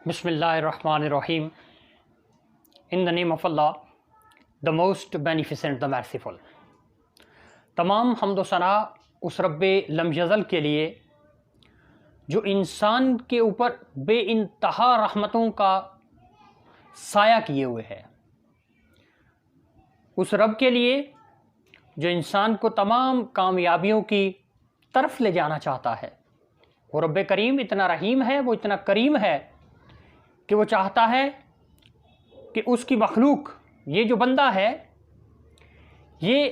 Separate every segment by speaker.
Speaker 1: بسم اللہ الرحمن الرحیم. In the name of Allah, the most beneficent, the merciful. تمام حمد و ثنا اس رب لم یزل کے لیے جو انسان کے اوپر بے انتہا رحمتوں کا سایہ کیے ہوئے ہے. اس رب کے لیے جو انسان کو تمام کامیابیوں کی طرف لے جانا چاہتا ہے. وہ رب کریم اتنا رحیم ہے, وہ اتنا کریم ہے کہ وہ چاہتا ہے کہ اس کی مخلوق, یہ جو بندہ ہے, یہ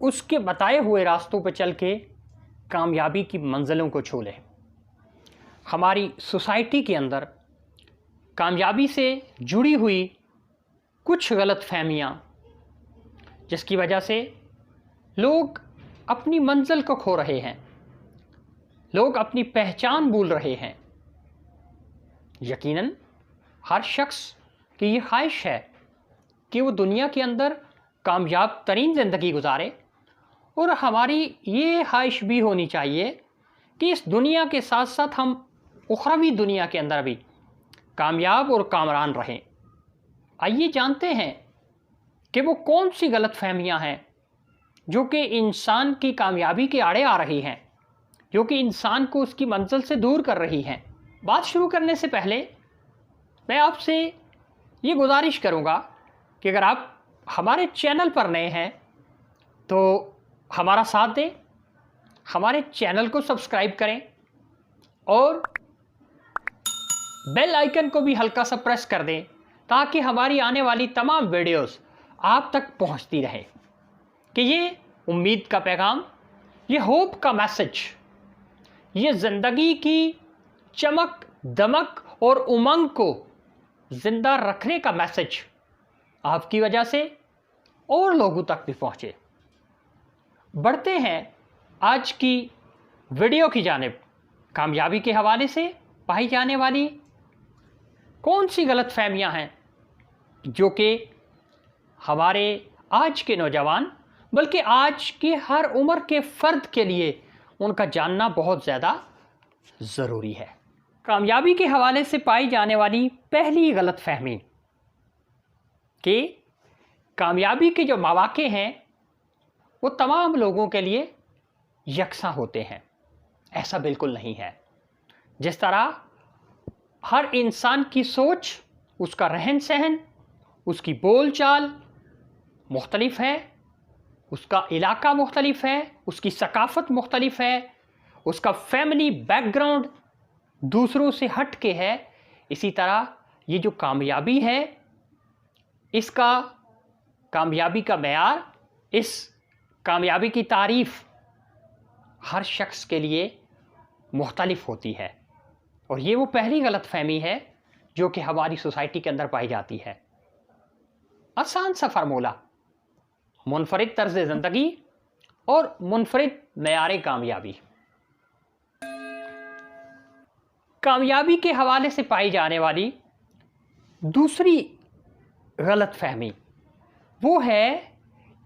Speaker 1: اس کے بتائے ہوئے راستوں پہ چل کے کامیابی کی منزلوں کو چھو لے. ہماری سوسائٹی کے اندر کامیابی سے جڑی ہوئی کچھ غلط فہمیاں, جس کی وجہ سے لوگ اپنی منزل کو کھو رہے ہیں, لوگ اپنی پہچان بھول رہے ہیں. یقیناً ہر شخص کی یہ خواہش ہے کہ وہ دنیا کے اندر کامیاب ترین زندگی گزارے, اور ہماری یہ خواہش بھی ہونی چاہیے کہ اس دنیا کے ساتھ ساتھ ہم اخروی دنیا کے اندر بھی کامیاب اور کامران رہیں. آئیے جانتے ہیں کہ وہ کون سی غلط فہمیاں ہیں جو کہ انسان کی کامیابی کے آڑے آ رہی ہیں, جو کہ انسان کو اس کی منزل سے دور کر رہی ہیں. بات شروع کرنے سے پہلے میں آپ سے یہ گزارش کروں گا کہ اگر آپ ہمارے چینل پر نئے ہیں تو ہمارا ساتھ دیں, ہمارے چینل کو سبسکرائب کریں اور بیل آئیکن کو بھی ہلکا سا پریس کر دیں تاکہ ہماری آنے والی تمام ویڈیوز آپ تک پہنچتی رہے. کہ یہ امید کا پیغام, یہ ہوپ کا میسج, یہ زندگی کی چمک دمک اور امنگ کو زندہ رکھنے کا میسج آپ کی وجہ سے اور لوگوں تک بھی پہنچے. بڑھتے ہیں آج کی ویڈیو کی جانب. کامیابی کے حوالے سے پائی جانے والی کون سی غلط فہمیاں ہیں جو کہ ہمارے آج کے نوجوان بلکہ آج کے ہر عمر کے فرد کے لیے ان کا جاننا بہت زیادہ ضروری ہے. کامیابی کے حوالے سے پائی جانے والی پہلی غلط فہمی کہ کامیابی کے جو مواقع ہیں وہ تمام لوگوں کے لیے یکساں ہوتے ہیں. ایسا بالکل نہیں ہے. جس طرح ہر انسان کی سوچ, اس کا رہن سہن, اس کی بول چال مختلف ہے, اس کا علاقہ مختلف ہے, اس کی ثقافت مختلف ہے, اس کا فیملی بیک گراؤنڈ دوسروں سے ہٹ کے ہے. اسی طرح یہ جو کامیابی ہے, اس کا کامیابی کا معیار, اس کامیابی کی تعریف ہر شخص کے لیے مختلف ہوتی ہے. اور یہ وہ پہلی غلط فہمی ہے جو کہ ہماری سوسائٹی کے اندر پائی جاتی ہے. آسان سا فارمولہ, منفرد طرز زندگی اور منفرد معیار کامیابی. کامیابی کے حوالے سے پائی جانے والی دوسری غلط فہمی وہ ہے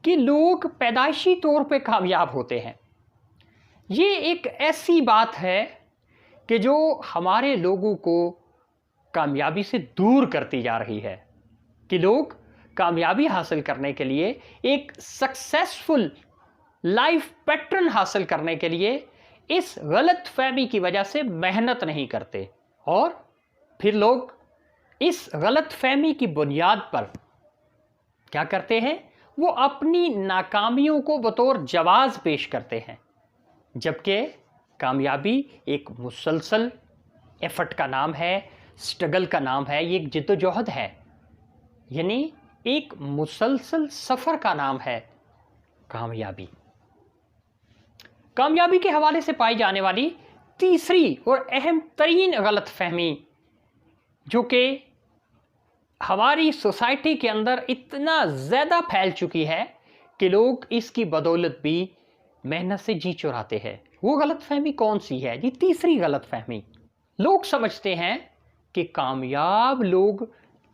Speaker 1: کہ لوگ پیدائشی طور پہ کامیاب ہوتے ہیں. یہ ایک ایسی بات ہے کہ جو ہمارے لوگوں کو کامیابی سے دور کرتی جا رہی ہے. کہ لوگ کامیابی حاصل کرنے کے لیے, ایک سکسیسفل لائف پیٹرن حاصل کرنے کے لیے اس غلط فہمی کی وجہ سے محنت نہیں کرتے, اور پھر لوگ اس غلط فہمی کی بنیاد پر کیا کرتے ہیں, وہ اپنی ناکامیوں کو بطور جواز پیش کرتے ہیں. جبکہ کامیابی ایک مسلسل ایفرٹ کا نام ہے, سٹرگل کا نام ہے, یہ ایک جد و جہد ہے, یعنی ایک مسلسل سفر کا نام ہے کامیابی. کامیابی کے حوالے سے پائی جانے والی تیسری اور اہم ترین غلط فہمی جو کہ ہماری سوسائٹی کے اندر اتنا زیادہ پھیل چکی ہے کہ لوگ اس کی بدولت بھی محنت سے جی چراتے ہیں, وہ غلط فہمی کون سی ہے؟ یہ تیسری غلط فہمی. لوگ سمجھتے ہیں کہ کامیاب لوگ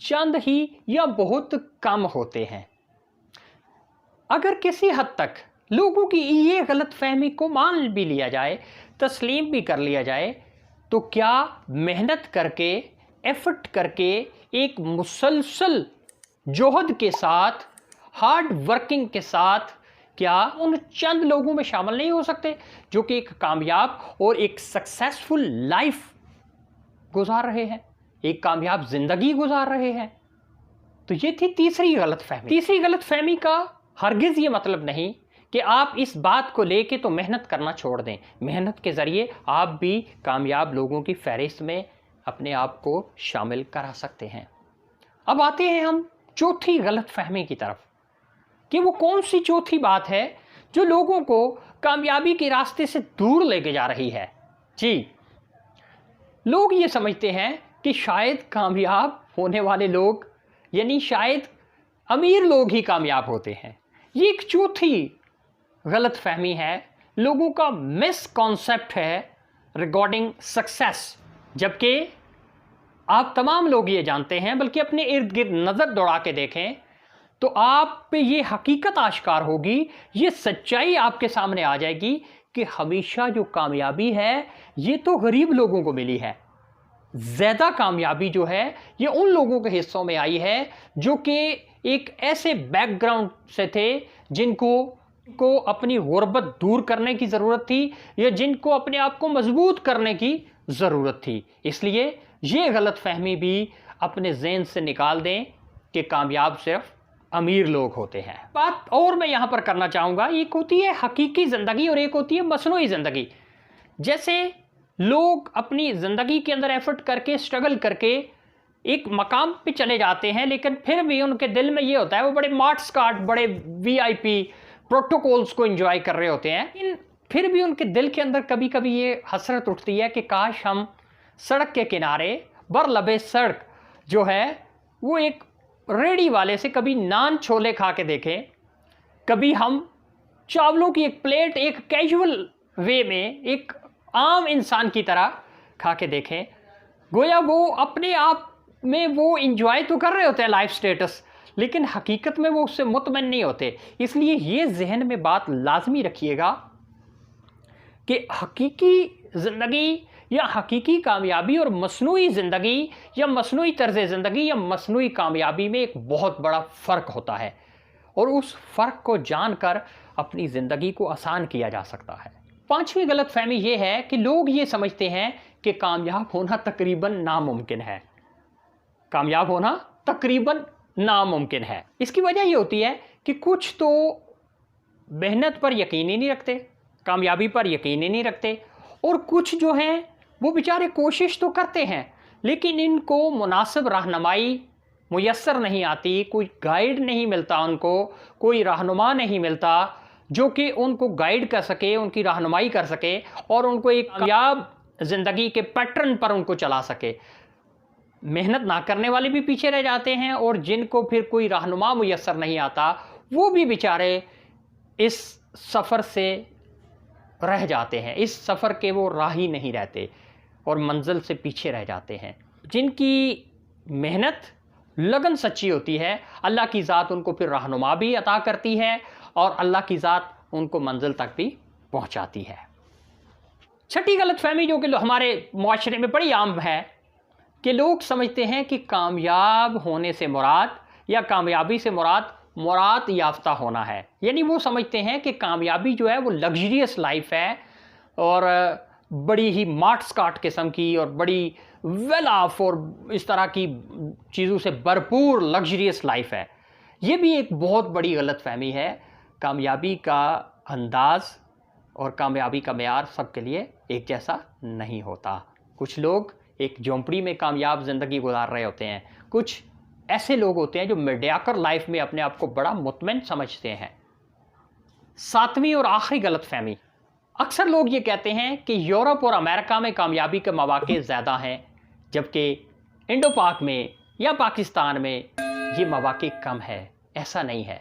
Speaker 1: چند ہی یا بہت کم ہوتے ہیں. اگر کسی حد تک لوگوں کی یہ غلط فہمی کو مان بھی لیا جائے, تسلیم بھی کر لیا جائے, تو کیا محنت کر کے ایفرٹ کر کے ایک مسلسل جوہد کے ساتھ، ہارڈ ورکنگ کے ساتھ کیا ان چند لوگوں میں شامل نہیں ہو سکتے جو کہ ایک کامیاب اور ایک سکسیسفل لائف گزار رہے ہیں، ایک کامیاب زندگی گزار رہے ہیں؟ تو یہ تھی تیسری غلط فہمی۔ تیسری غلط فہمی کا ہرگز یہ مطلب نہیں کہ آپ اس بات کو لے کے تو محنت کرنا چھوڑ دیں۔ محنت کے ذریعے آپ بھی کامیاب لوگوں کی فہرست میں اپنے آپ کو شامل کرا سکتے ہیں۔ اب آتے ہیں ہم چوتھی غلط فہمی کی طرف کہ وہ کون سی چوتھی بات ہے جو لوگوں کو کامیابی کے راستے سے دور لے کے جا رہی ہے۔ جی، لوگ یہ سمجھتے ہیں کہ شاید کامیاب ہونے والے لوگ، یعنی شاید امیر لوگ ہی کامیاب ہوتے ہیں۔ یہ ایک چوتھی غلط فہمی ہے، لوگوں کا مس کانسیپٹ ہے ریگارڈنگ سکسیس، جبکہ آپ تمام لوگ یہ جانتے ہیں، بلکہ اپنے ارد گرد نظر دوڑا کے دیکھیں تو آپ پہ یہ حقیقت آشکار ہوگی، یہ سچائی آپ کے سامنے آ جائے گی کہ ہمیشہ جو کامیابی ہے یہ تو غریب لوگوں کو ملی ہے۔ زیادہ کامیابی جو ہے یہ ان لوگوں کے حصوں میں آئی ہے جو کہ ایک ایسے بیک گراؤنڈ سے تھے جن کو اپنی غربت دور کرنے کی ضرورت تھی، یا جن کو اپنے آپ کو مضبوط کرنے کی ضرورت تھی۔ اس لیے یہ غلط فہمی بھی اپنے ذہن سے نکال دیں کہ کامیاب صرف امیر لوگ ہوتے ہیں۔ بات اور میں یہاں پر کرنا چاہوں گا، ایک ہوتی ہے حقیقی زندگی اور ایک ہوتی ہے مصنوعی زندگی۔ جیسے لوگ اپنی زندگی کے اندر ایفرٹ کر کے، اسٹرگل کر کے ایک مقام پہ چلے جاتے ہیں، لیکن پھر بھی ان کے دل میں یہ ہوتا ہے، وہ بڑے مارٹس کارڈ، بڑے وی آئی پی پروٹوکولز کو انجوائے کر رہے ہوتے ہیں، لیکن پھر بھی ان کے دل کے اندر کبھی کبھی یہ حسرت اٹھتی ہے کہ کاش ہم سڑک کے کنارے بر لبے سڑک جو ہے وہ ایک ریڑھی والے سے کبھی نان چھولے کھا کے دیکھیں، کبھی ہم چاولوں کی ایک پلیٹ ایک کیجول وے میں ایک عام انسان کی طرح کھا کے دیکھیں۔ گویا وہ اپنے آپ میں وہ انجوائے تو کر رہے ہوتے ہیں لائف سٹیٹس، لیکن حقیقت میں وہ اس سے مطمئن نہیں ہوتے۔ اس لیے یہ ذہن میں بات لازمی رکھیے گا کہ حقیقی زندگی یا حقیقی کامیابی اور مصنوعی زندگی یا مصنوعی طرز زندگی یا مصنوعی کامیابی میں ایک بہت بڑا فرق ہوتا ہے، اور اس فرق کو جان کر اپنی زندگی کو آسان کیا جا سکتا ہے۔ پانچویں غلط فہمی یہ ہے کہ لوگ یہ سمجھتے ہیں کہ کامیاب ہونا تقریباً ناممکن ہے۔ کامیاب ہونا تقریباً ناممکن ہے۔ اس کی وجہ یہ ہوتی ہے کہ کچھ تو محنت پر یقین ہی نہیں رکھتے، کامیابی پر یقین ہی نہیں رکھتے، اور کچھ جو ہیں وہ بیچارے کوشش تو کرتے ہیں لیکن ان کو مناسب رہنمائی میسر نہیں آتی، کوئی گائیڈ نہیں ملتا، ان کو کوئی رہنما نہیں ملتا جو کہ ان کو گائیڈ کر سکے، ان کی رہنمائی کر سکے اور ان کو ایک کامیاب زندگی کے پیٹرن پر ان کو چلا سکے۔ محنت نہ کرنے والے بھی پیچھے رہ جاتے ہیں، اور جن کو پھر کوئی رہنما میسر نہیں آتا وہ بھی بیچارے اس سفر سے رہ جاتے ہیں، اس سفر کے وہ راہی نہیں رہتے اور منزل سے پیچھے رہ جاتے ہیں۔ جن کی محنت لگن سچی ہوتی ہے، اللہ کی ذات ان کو پھر رہنما بھی عطا کرتی ہے اور اللہ کی ذات ان کو منزل تک بھی پہنچاتی ہے۔ چھٹی غلط فہمی جو کہ ہمارے معاشرے میں بڑی عام ہے کہ لوگ سمجھتے ہیں کہ کامیاب ہونے سے مراد یا کامیابی سے مراد یافتہ ہونا ہے، یعنی وہ سمجھتے ہیں کہ کامیابی جو ہے وہ لگژریس لائف ہے اور بڑی ہی مارٹس کاٹ قسم کی اور بڑی ویل آف اور اس طرح کی چیزوں سے بھرپور لگژریس لائف ہے۔ یہ بھی ایک بہت بڑی غلط فہمی ہے۔ کامیابی کا انداز اور کامیابی کا معیار سب کے لیے ایک جیسا نہیں ہوتا۔ کچھ لوگ ایک جھونپڑی میں کامیاب زندگی گزار رہے ہوتے ہیں، کچھ ایسے لوگ ہوتے ہیں جو میڈیاکر لائف میں اپنے آپ کو بڑا مطمئن سمجھتے ہیں۔ ساتویں اور آخری غلط فہمی، اکثر لوگ یہ کہتے ہیں کہ یورپ اور امریکہ میں کامیابی کے مواقع زیادہ ہیں، جبکہ انڈو پاک میں یا پاکستان میں یہ مواقع کم ہے۔ ایسا نہیں ہے۔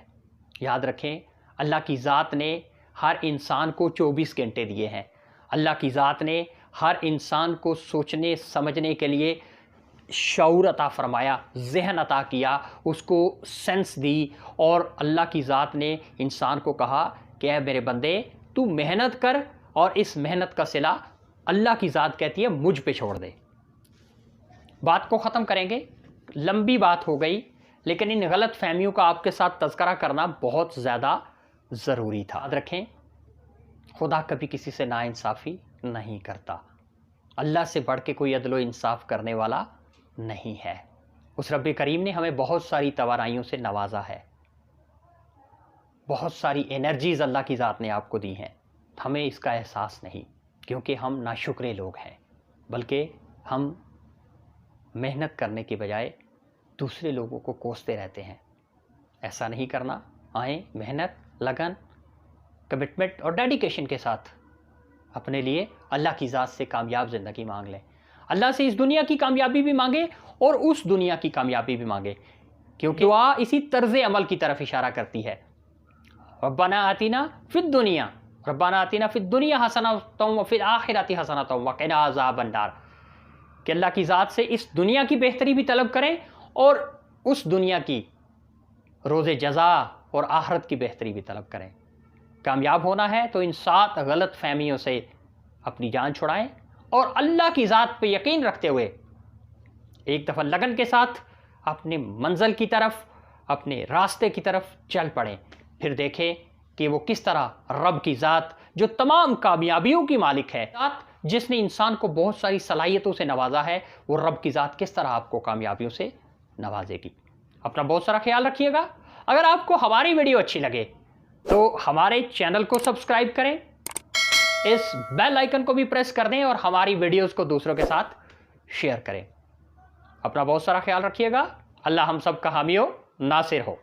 Speaker 1: یاد رکھیں، اللہ کی ذات نے ہر انسان کو 24 گھنٹے دیے ہیں۔ اللہ کی ذات نے ہر انسان کو سوچنے سمجھنے کے لیے شعور عطا فرمایا، ذہن عطا کیا، اس کو سینس دی، اور اللہ کی ذات نے انسان کو کہا کہ اے میرے بندے تو محنت کر اور اس محنت کا صلہ اللہ کی ذات کہتی ہے مجھ پہ چھوڑ دے۔ بات کو ختم کریں گے، لمبی بات ہو گئی، لیکن ان غلط فہمیوں کا آپ کے ساتھ تذکرہ کرنا بہت زیادہ ضروری تھا۔ یاد رکھیں، خدا کبھی کسی سے ناانصافی نہیں کرتا، اللہ سے بڑھ کے کوئی عدل و انصاف کرنے والا نہیں ہے۔ اس رب کریم نے ہمیں بہت ساری توانائیوں سے نوازا ہے، بہت ساری انرجیز اللہ کی ذات نے آپ کو دی ہیں، ہمیں اس کا احساس نہیں، کیونکہ ہم ناشکرے لوگ ہیں، بلکہ ہم محنت کرنے کے بجائے دوسرے لوگوں کو کوستے رہتے ہیں۔ ایسا نہیں کرنا، آئیں محنت، لگن، کمٹمنٹ اور ڈیڈیکیشن کے ساتھ اپنے لیے اللہ کی ذات سے کامیاب زندگی مانگ لیں۔ اللہ سے اس دنیا کی کامیابی بھی مانگے اور اس دنیا کی کامیابی بھی مانگے، کیونکہ دعا اسی طرز عمل کی طرف اشارہ کرتی ہے۔ ربنا آتنا فی الدنیا، ربنا آتنا فی الدنیا حسنۃ وفی الآخرۃ حسنۃ وقنا عذاب النار، کہ اللہ کی ذات سے اس دنیا کی بہتری بھی طلب کریں اور اس دنیا کی روز جزا اور آخرت کی بہتری بھی طلب کریں۔ کامیاب ہونا ہے تو ان 7 غلط فہمیوں سے اپنی جان چھڑائیں اور اللہ کی ذات پہ یقین رکھتے ہوئے ایک دفعہ لگن کے ساتھ اپنے منزل کی طرف، اپنے راستے کی طرف چل پڑیں، پھر دیکھیں کہ وہ کس طرح رب کی ذات جو تمام کامیابیوں کی مالک ہے، جس نے انسان کو بہت ساری صلاحیتوں سے نوازا ہے، وہ رب کی ذات کس طرح آپ کو کامیابیوں سے نوازے گی۔ اپنا بہت سارا خیال رکھیے گا۔ اگر آپ کو ہماری ویڈیو اچھی لگے تو ہمارے چینل کو سبسکرائب کریں، اس بیل آئیکن کو بھی پریس کر دیں اور ہماری ویڈیوز کو دوسروں کے ساتھ شیئر کریں۔ اپنا بہت سارا خیال رکھیے گا۔ اللہ ہم سب کا حامی و ناصر ہو۔